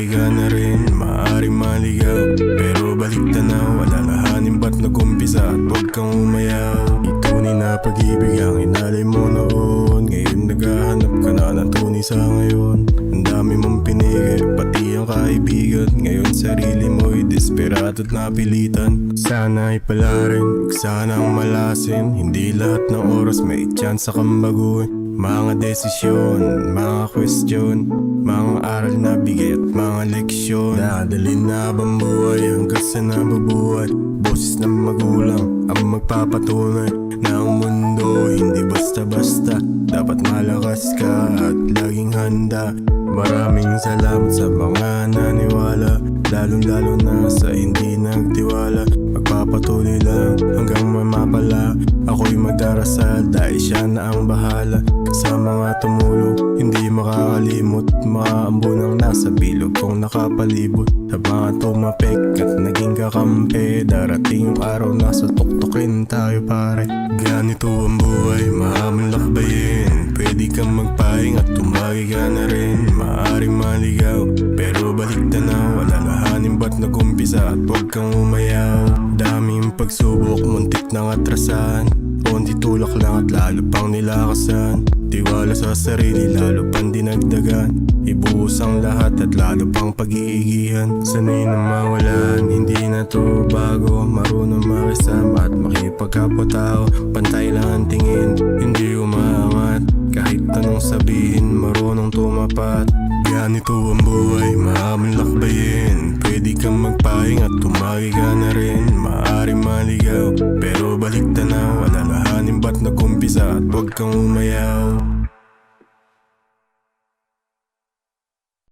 tumagi ka na rin, maaaring maligaw. Pero balik tanaw, alalahanin ba't nag-umpisa at huwag kang umayaw. Itunay na pag-ibig ang inalay mo noon, ngayon naghahanap ka na ng tunay sa ngayon. Ang dami mong pinigil, pati ang kaibigan, ngayon sarili mo'y desperado at napilitan. Sana ay pala rin, huwag sanang malasin, hindi lahat ng oras may chance kang baguhin. Mga desisyon, mga question, mga aral na bigay at mga leksyon. Dadalhin na bang buhay hanggang sa nabubuhay? Boses ng magulang ang magpapatunay na ang mundo hindi basta-basta. Dapat malakas ka at laging handa. Maraming salamat sa mga naniwala, lalong-lalo na sa hindi nagtiwala. Magpapatuloy lang hanggang mapala. Ako'y magdarasal dahil siya na ang bahala. Sa mga tumulong, hindi makakalimot, makaambon ang nasa bilog kong nakapalibot. Sa mga tumapek at naging kakampi, darating yung araw na sa tuktukin tayo pare. Ganito ang buhay, mahamang lakbayin. Pwede kang magpahinga at tumagi ka na rin, maaaring maligaw. Pero balik tanaw, alalahanin ba't nag-umpisa at huwag kang umayaw. Daming pagsubok, muntik nang atrasan, kundi tulak lang at lalo pang nilakasan. Tiwala sa sarili, lalo pang dinagdagan. Ibuhos ang lahat at lalo pang pag-iigihan. Sanay na mawalan, hindi na to bago. Marunong makisama at makipagkapwa-tao. Pantay lang ang tingin, hindi umaangat. Kahit anong sabihin, marunong tumapat. Ganito ang buhay, mahamang lakbayin. Pwede kang magpahinga at tumagi ka na rin, maaaring maligaw. Pero balik tanaw, alalahanin ba't nag-umpisa at huwag kang umayaw.